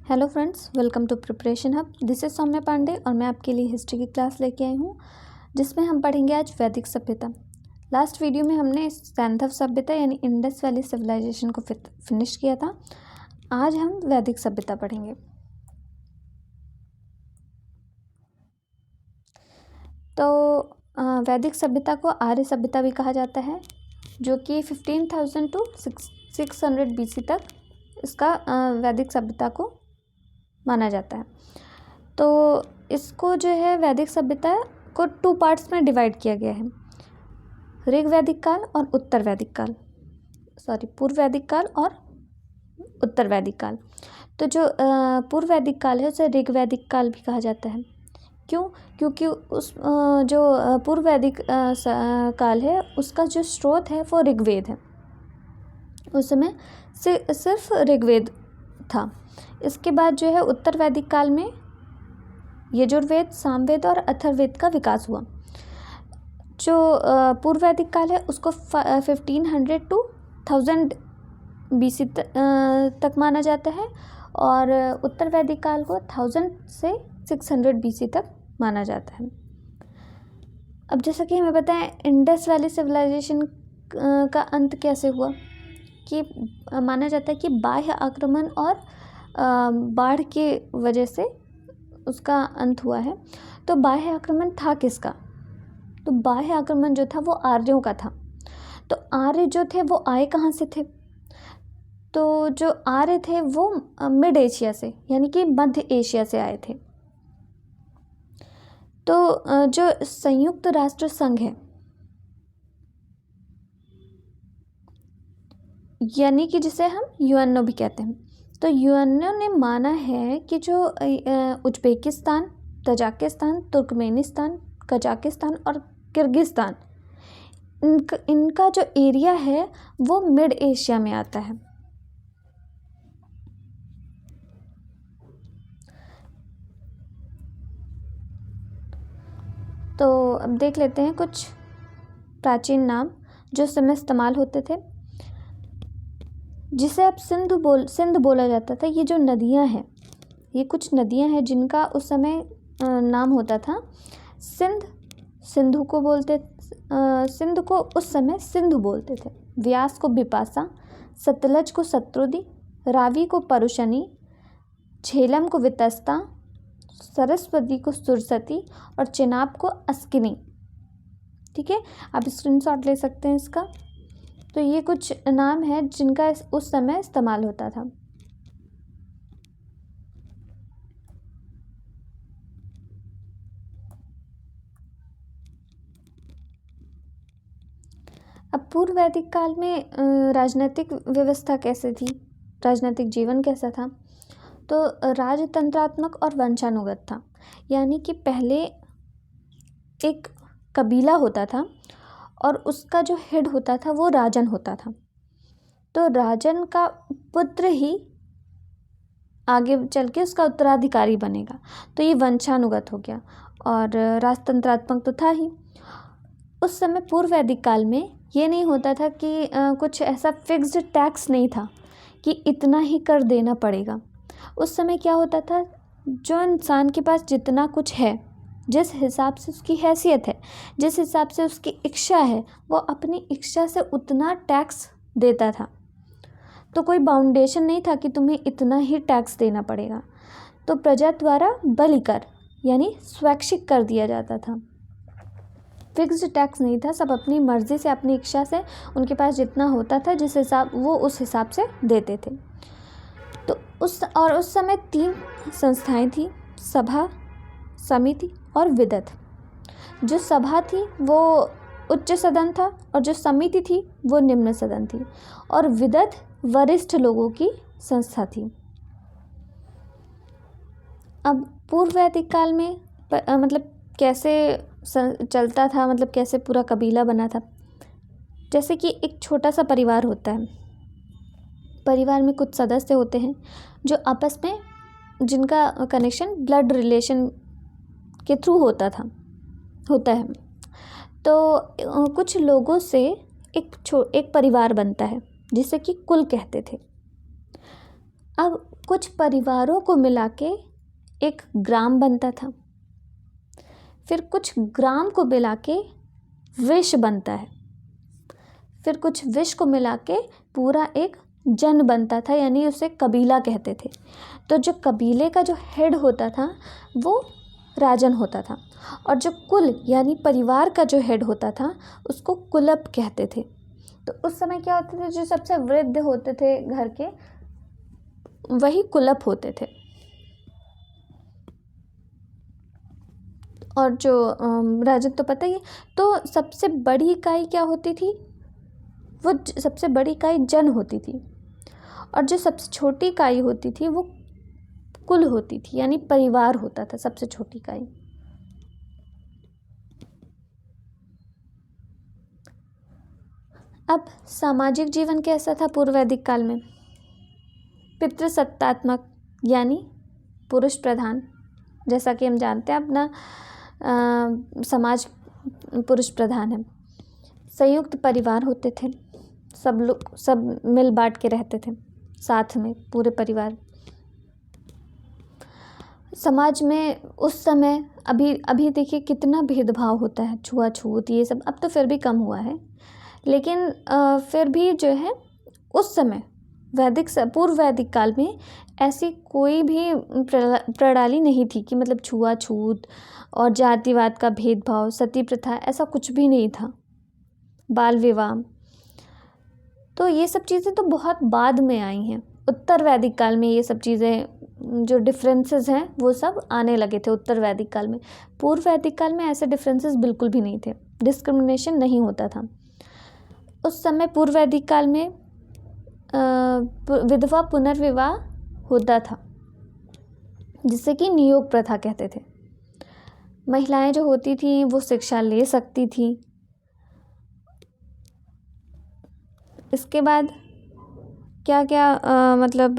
Hello friends, welcome to preparation hub. This is Saumya Pandey और मैं आपके लिए हिस्ट्री की क्लास लेके आई हूँ जिसमें हम पढ़ेंगे आज वैदिक सभ्यता। लास्ट वीडियो में हमने सैंधव सभ्यता यानी इंडस वैली सिविलाइजेशन को फिनिश किया था। आज हम वैदिक सभ्यता पढ़ेंगे। तो वैदिक सभ्यता को आर्य सभ्यता भी कहा जाता है, जो कि 15,000 टू 600 BC तक इसका वैदिक सभ्यता को माना जाता है। तो इसको जो है वैदिक सभ्यता को 2 पार्ट्स में डिवाइड किया गया है, ऋग वैदिक काल और उत्तर वैदिक काल, पूर्व वैदिक काल और उत्तर वैदिक काल। तो जो पूर्व वैदिक काल है उसे ऋग वैदिक काल भी कहा जाता है। क्यों? क्योंकि उस जो पूर्व वैदिक काल है उसका जो स्रोत है वो ऋग्वेद है। उस समय सिर्फ ऋग्वेद था। इसके बाद जो है उत्तर वैदिक काल में यजुर्वेद, सामवेद और अथर्ववेद का विकास हुआ। जो पूर्व वैदिक काल है उसको 1500 टू 1000 BC तक माना जाता है और उत्तर वैदिक काल को 1000 से 600 BC तक माना जाता है। अब जैसा कि हमें पता है इंडस वैली सिविलाइजेशन का अंत कैसे हुआ, कि माना जाता है कि बाह्य आक्रमण और बाढ़ के वजह से उसका अंत हुआ है। तो बाह्य आक्रमण था किसका? तो बाह्य आक्रमण जो था वो आर्यों का था। तो आर्य जो थे वो आए कहाँ से थे? तो जो आर्य थे वो मिड एशिया से यानी कि मध्य एशिया से आए थे। तो जो संयुक्त राष्ट्र संघ है यानी कि जिसे हम यूएनओ भी कहते हैं, तो यूएनओ ने माना है कि जो उज्बेकिस्तान, तजाकिस्तान, तुर्कमेनिस्तान, कजाकिस्तान और किर्गिस्तान इनका जो एरिया है वो मिड एशिया में आता है। तो अब देख लेते हैं कुछ प्राचीन नाम जो उस समय इस्तेमाल होते थे, जिसे अब सिंध बोला जाता था। ये जो नदियां हैं, ये कुछ नदियां हैं जिनका उस समय नाम होता था सिंध। सिंधु को बोलते सिंध को उस समय सिंधु बोलते थे। व्यास को बिपाशा, सतलज को सत्रुदी, रावी को परुशनी, झेलम को वितस्ता, सरस्वती को सुरसती और चेनाब को अस्किनी। ठीक है, आप स्क्रीनशॉट ले सकते हैं इसका। तो ये कुछ नाम है जिनका उस समय इस्तेमाल होता था। अब पूर्व वैदिक काल में राजनीतिक व्यवस्था कैसे थी, राजनीतिक जीवन कैसा था? तो राजतंत्रात्मक और वंशानुगत था, यानी कि पहले एक कबीला होता था और उसका जो हेड होता था वो राजन होता था। तो राजन का पुत्र ही आगे चल के उसका उत्तराधिकारी बनेगा। तो ये वंशानुगत हो गया और राजतंत्रात्मक तो था ही। उस समय पूर्व वैदिक काल में ये नहीं होता था कि कुछ ऐसा फिक्स्ड टैक्स नहीं था कि इतना ही कर देना पड़ेगा। उस समय क्या होता था, जो इंसान के पास जितना कुछ है, जिस हिसाब से उसकी हैसियत है, जिस हिसाब से उसकी इच्छा है, वो अपनी इच्छा से उतना टैक्स देता था। तो कोई बाउंडेशन नहीं था कि तुम्हें इतना ही टैक्स देना पड़ेगा। तो प्रजा द्वारा बलि कर यानी स्वैच्छिक कर दिया जाता था। फिक्स्ड टैक्स नहीं था, सब अपनी मर्जी से, अपनी इच्छा से उनके पास जितना होता था जिस हिसाब वो उस हिसाब से देते थे। तो उस समय 3 संस्थाएं थी, सभा, समिति और विदत। जो सभा थी वो उच्च सदन था और जो समिति थी वो निम्न सदन थी और विदत वरिष्ठ लोगों की संस्था थी। अब पूर्व वैदिक काल में मतलब कैसे चलता था, मतलब कैसे पूरा कबीला बना था। जैसे कि एक छोटा सा परिवार होता है, परिवार में कुछ सदस्य होते हैं जो आपस में, जिनका कनेक्शन ब्लड रिलेशन के थ्रू होता है। तो कुछ लोगों से एक परिवार बनता है जिसे कि कुल कहते थे। अब कुछ परिवारों को मिला के एक ग्राम बनता था, फिर कुछ ग्राम को मिला के विश्व बनता है, फिर कुछ विश्व को मिला के पूरा एक जन बनता था, यानी उसे कबीला कहते थे। तो जो कबीले का जो हेड होता था वो राजन होता था, और जो कुल यानी परिवार का जो हेड होता था उसको कुलप कहते थे। तो उस समय क्या होते थे, जो सबसे वृद्ध होते थे घर के वही कुलप होते थे। और जो राजन तो पता ही है। तो सबसे बड़ी इकाई क्या होती थी, वो सबसे बड़ी इकाई जन होती थी, और जो सबसे छोटी इकाई होती थी वो कुल होती थी, यानी परिवार होता था सबसे छोटी इकाई। अब सामाजिक जीवन कैसा था पूर्व वैदिक काल में? पितृसत्तात्मक यानी पुरुष प्रधान, जैसा कि हम जानते हैं अपना समाज पुरुष प्रधान है। संयुक्त परिवार होते थे, सब लोग सब मिल बांट के रहते थे साथ में पूरे परिवार। समाज में उस समय अभी देखिए कितना भेदभाव होता है, छुआछूत ये सब, अब तो फिर भी कम हुआ है, लेकिन फिर भी जो है उस समय पूर्व वैदिक काल में ऐसी कोई भी प्रणाली नहीं थी कि मतलब छुआछूत और जातिवाद का भेदभाव, सती प्रथा, ऐसा कुछ भी नहीं था, बाल विवाह। तो ये सब चीज़ें तो बहुत बाद में आई हैं। उत्तर वैदिक काल में ये सब चीज़ें जो डिफरेंसेस हैं वो सब आने लगे थे उत्तर वैदिक काल में। पूर्व वैदिक काल में ऐसे डिफरेंसेस बिल्कुल भी नहीं थे, डिस्क्रिमिनेशन नहीं होता था उस समय। पूर्व वैदिक काल में विधवा पुनर्विवाह होता था, जिसे कि नियोग प्रथा कहते थे। महिलाएं जो होती थी वो शिक्षा ले सकती थी। इसके बाद क्या क्या मतलब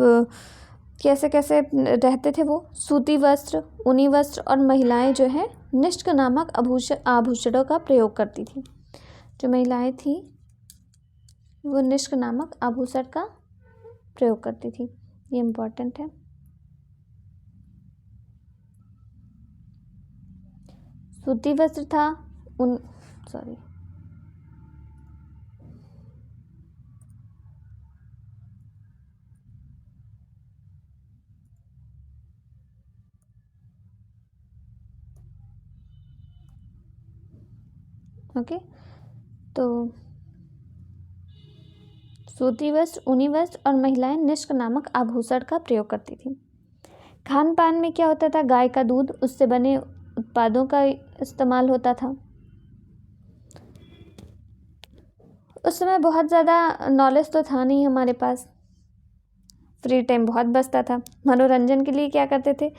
कैसे कैसे रहते थे वो? सूती वस्त्र, ऊनी वस्त्र, और महिलाएं जो है निष्क नामक आभूषणों का प्रयोग करती थी। जो महिलाएं थी वो निष्क नामक आभूषण का प्रयोग करती थी, ये इम्पोर्टेंट है। सूती वस्त्र था, ओके। तो सूती वस्त्र, ऊनी वस्त्र और महिलाएं निष्क नामक आभूषण का प्रयोग करती थी। खान पान में क्या होता था? गाय का दूध, उससे बने उत्पादों का इस्तेमाल होता था। उस समय बहुत ज़्यादा नॉलेज तो था नहीं हमारे पास, फ्री टाइम बहुत बचता था। मनोरंजन के लिए क्या करते थे?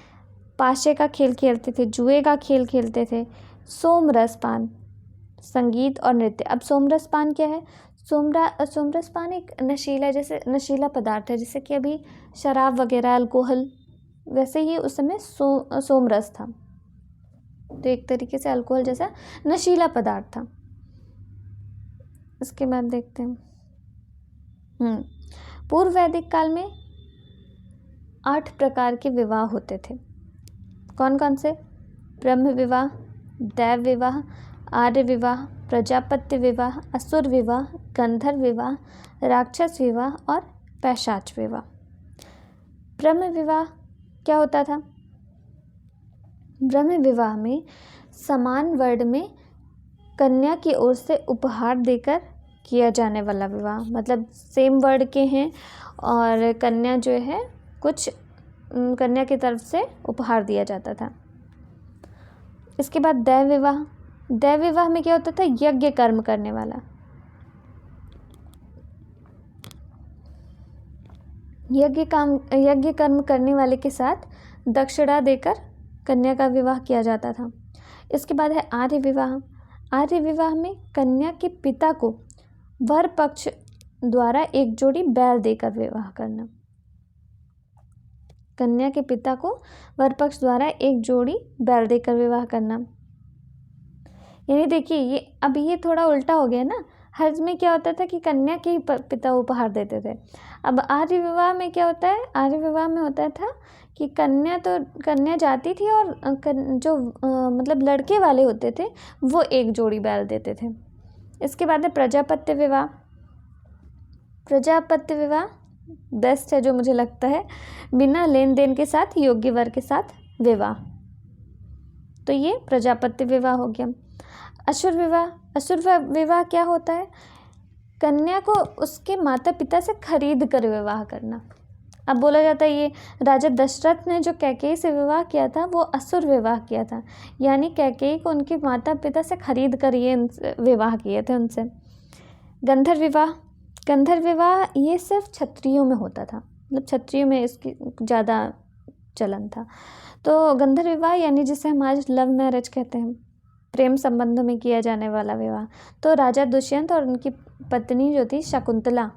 पाशे का खेल खेलते थे, जुए का खेल खेलते थे, सोमरसपान, संगीत और नृत्य। अब सोमरसपान क्या है? सोमरसपान एक नशीला पदार्थ है, जैसे कि अभी शराब वगैरह, अल्कोहल, वैसे ही उस समय सोमरस था। तो एक तरीके से अल्कोहल जैसा नशीला पदार्थ था। इसके बाद देखते हैं पूर्व वैदिक काल में 8 प्रकार के विवाह होते थे। कौन कौन से? ब्रह्म विवाह, दैव विवाह, आर्य विवाह, प्रजापत्य विवाह, असुर विवाह, गंधर्व विवाह, राक्षस विवाह और पैशाच विवाह। ब्रह्म विवाह क्या होता था? ब्रह्म विवाह में समान वर्ण में कन्या की ओर से उपहार देकर किया जाने वाला विवाह, मतलब सेम वर्ण के हैं और कन्या जो है कुछ कन्या की तरफ से उपहार दिया जाता था। इसके बाद दैव विवाह। दैव विवाह में क्या होता था? यज्ञ कर्म करने वाला, यज्ञ कर्म करने वाले के साथ दक्षिणा देकर कन्या का विवाह किया जाता था। इसके बाद है आर्य विवाह। आर्य विवाह में कन्या के पिता को वर पक्ष द्वारा एक जोड़ी बैल देकर विवाह करना। कन्या के पिता को वर पक्ष द्वारा एक जोड़ी बैल देकर विवाह करना। यानी देखिए ये थोड़ा उल्टा हो गया ना। हर्ष में क्या होता था कि कन्या के ही पिता उपहार देते थे। अब आर्य विवाह में क्या होता है, आर्य विवाह में होता था कि कन्या जाती थी और जो मतलब लड़के वाले होते थे वो एक जोड़ी बैल देते थे। इसके बाद है प्रजापत्य विवाह। प्रजापत्य विवाह बेस्ट है जो मुझे लगता है, बिना लेन देन के साथ योग्य वर के साथ विवाह, तो ये प्रजापत्य विवाह हो गया। असुर विवाह, असुर विवाह क्या होता है, कन्या को उसके माता पिता से खरीद कर विवाह करना। अब बोला जाता है ये राजा दशरथ ने जो कैकेयी से विवाह किया था वो असुर विवाह किया था, यानी कैकेयी को उनके माता पिता से खरीद कर ये विवाह किए थे उनसे। गंधर्व विवाह, गंधर्व विवाह ये सिर्फ क्षत्रियों में होता था, मतलब क्षत्रियों में इसकी ज़्यादा चलन था। तो गंधर्व विवाह यानी जिसे हम आज लव मैरिज कहते हैं, प्रेम संबंध में किया जाने वाला विवाह। तो राजा दुष्यंत और उनकी पत्नी जो थी शकुंतला,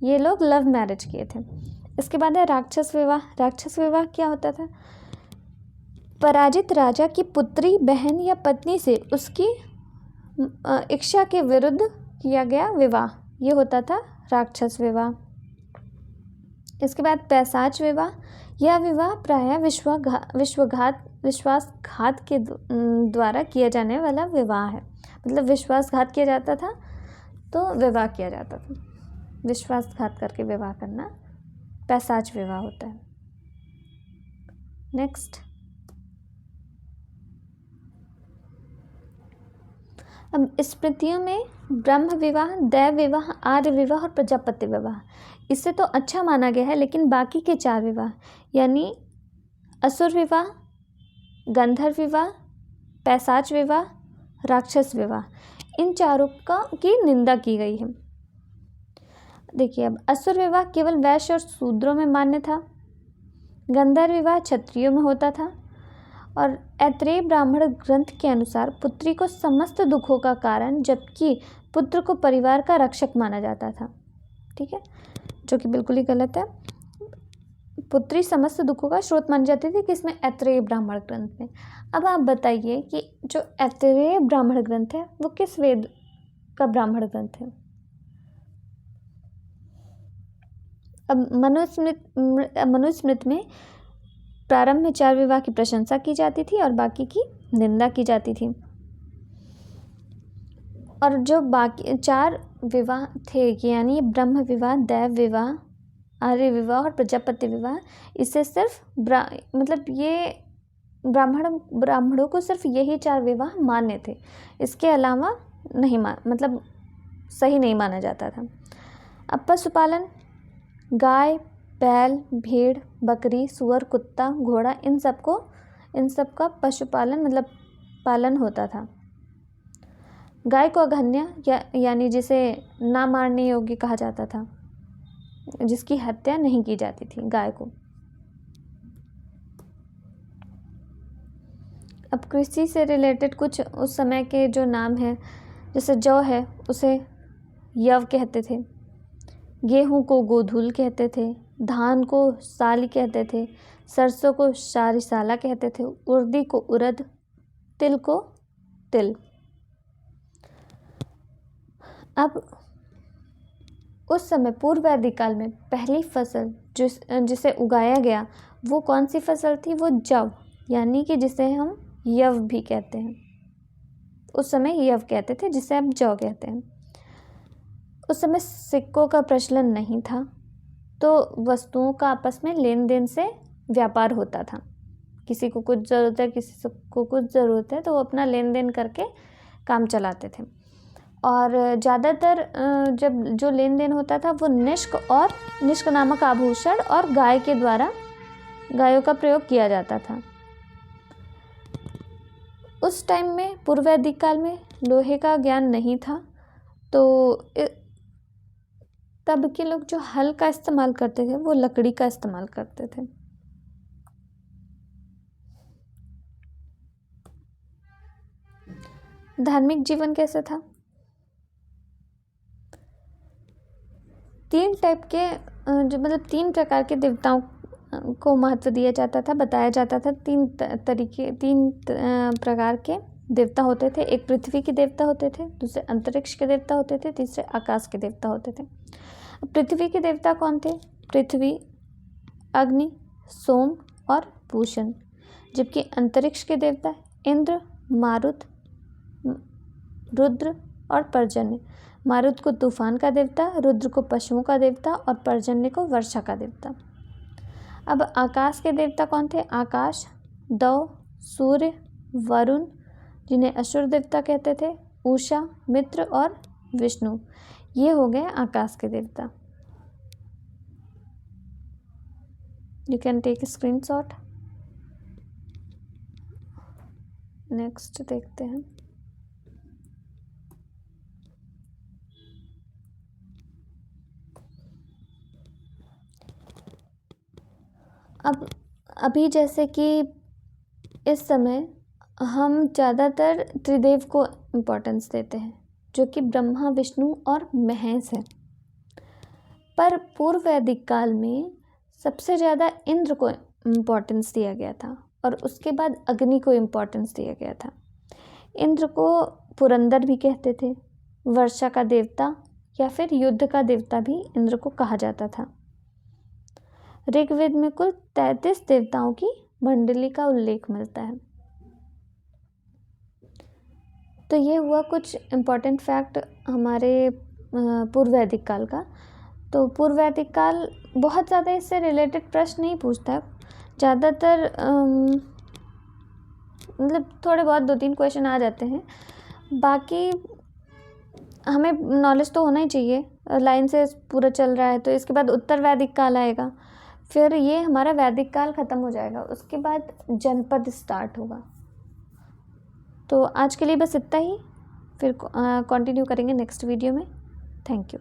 ये लोग लव मैरिज किए थे। इसके बाद है राक्षस विवाह। राक्षस विवाह क्या होता था, पराजित राजा की पुत्री, बहन या पत्नी से उसकी इच्छा के विरुद्ध किया गया विवाह, ये होता था राक्षस विवाह। इसके बाद पैशाच विवाह, यह विवाह प्रायः विश्वासघात के द्वारा किया जाने वाला विवाह है, मतलब विश्वासघात किया जाता था तो विवाह किया जाता था, विश्वासघात करके विवाह करना पैशाच विवाह होता है। नेक्स्ट, अब स्मृतियों में ब्रह्म विवाह, दैव विवाह, आर्य विवाह और प्रजापत्य विवाह, इससे तो अच्छा माना गया है, लेकिन बाकी के 4 विवाह यानी असुर विवाह, गंधर्व विवाह, पैशाच विवाह, राक्षस विवाह, इन चारों की निंदा की गई है। देखिए, अब असुर विवाह केवल वैश्य और शूद्रों में मान्य था, गंधर्व विवाह क्षत्रियों में होता था, और ऐत्रेय ब्राह्मण ग्रंथ के अनुसार पुत्री को समस्त दुखों का कारण, जबकि पुत्र को परिवार का रक्षक माना जाता था। ठीक है, जो कि बिल्कुल ही गलत है। पुत्री समस्त दुखों का स्रोत मानी जाती थी, किसमें, ऐत्रेय ब्राह्मण ग्रंथ में। अब आप बताइए कि जो ऐत्रेय ब्राह्मण ग्रंथ है वो किस वेद का ब्राह्मण ग्रंथ है। अब मनुस्मृति में प्रारंभ में 4 विवाह की प्रशंसा की जाती थी और बाकी की निंदा की जाती थी, और जो बाकी 4 विवाह थे यानी ब्रह्म विवाह, दैव विवाह, आर्य विवाह और प्रजापत्य विवाह, इससे सिर्फ मतलब ये ब्राह्मणों को सिर्फ यही 4 विवाह मान्य थे, इसके अलावा नहीं मतलब सही नहीं माना जाता था। अब पशुपालन, गाय, बैल, भेड़, बकरी, सुअर, कुत्ता, घोड़ा, इन सब का पशुपालन मतलब पालन होता था। गाय को अघन्य यानी जिसे ना मारने योग्य कहा जाता था, जिसकी हत्या नहीं की जाती थी गाय को। अब कृषि से रिलेटेड कुछ उस समय के जो नाम हैं, जैसे जौ है उसे यव कहते थे, गेहूं को गोधूल कहते थे, धान को साली कहते थे, सरसों को सारिसाला कहते थे, उर्दी को उरद, तिल को तिल। अब उस समय पूर्व वैदिक काल में पहली फसल जिसे उगाया गया वो कौन सी फसल थी, वो जव, यानी कि जिसे हम यव भी कहते हैं। उस समय यव कहते थे, जिसे अब जौ कहते हैं। उस समय सिक्कों का प्रचलन नहीं था, तो वस्तुओं का आपस में लेन देन से व्यापार होता था। किसी को कुछ ज़रूरत है, किसी को कुछ ज़रूरत है, तो वो अपना लेन देन करके काम चलाते थे। और ज़्यादातर जब जो लेन देन होता था वो निष्क नामक आभूषण और गाय के द्वारा गायों का प्रयोग किया जाता था। उस टाइम में पूर्व वैदिक काल में लोहे का ज्ञान नहीं था, तो तब के लोग जो हल का इस्तेमाल करते थे वो लकड़ी का इस्तेमाल करते थे। धार्मिक जीवन कैसा था, 3 टाइप के जो मतलब 3 प्रकार के देवताओं को महत्व दिया जाता था, बताया जाता था। 3 प्रकार के देवता होते थे। एक पृथ्वी के देवता होते थे, दूसरे अंतरिक्ष के देवता होते थे, तीसरे आकाश के देवता होते थे। पृथ्वी के देवता कौन थे? पृथ्वी, अग्नि, सोम और पूषण। जबकि अंतरिक्ष के देवता इंद्र, मारुत, रुद्र और पर्जन्य। मारुत को तूफान का देवता, रुद्र को पशुओं का देवता और पर्जन्य को वर्षा का देवता। अब आकाश के देवता कौन थे? आकाश, दौ, सूर्य, वरुण जिन्हें असुर देवता कहते थे, उषा, मित्र और विष्णु। ये हो गए आकाश के देवता। You can take screenshot. Next देखते हैं। अब अभी जैसे कि इस समय हम ज़्यादातर त्रिदेव को इम्पोर्टेंस देते हैं, जो कि ब्रह्मा, विष्णु और महेश है। पर पूर्व वैदिक काल में सबसे ज़्यादा इंद्र को इम्पोर्टेंस दिया गया था और उसके बाद अग्नि को इम्पोर्टेंस दिया गया था। इंद्र को पुरंदर भी कहते थे, वर्षा का देवता या फिर युद्ध का देवता भी इंद्र को कहा जाता था। ऋग्वेद में कुल 33 देवताओं की मंडली का उल्लेख मिलता है। तो ये हुआ कुछ इम्पॉर्टेंट फैक्ट हमारे पूर्व वैदिक काल का। तो पूर्व वैदिक काल बहुत ज़्यादा इससे रिलेटेड प्रश्न नहीं पूछता है, ज़्यादातर मतलब थोड़े बहुत 2-3 क्वेश्चन आ जाते हैं। बाकी हमें नॉलेज तो होना ही चाहिए, लाइन से पूरा चल रहा है। तो इसके बाद उत्तर वैदिक काल आएगा, फिर ये हमारा वैदिक काल ख़त्म हो जाएगा, उसके बाद जनपद स्टार्ट होगा। तो आज के लिए बस इतना ही, फिर कंटिन्यू करेंगे नेक्स्ट वीडियो में। Thank you.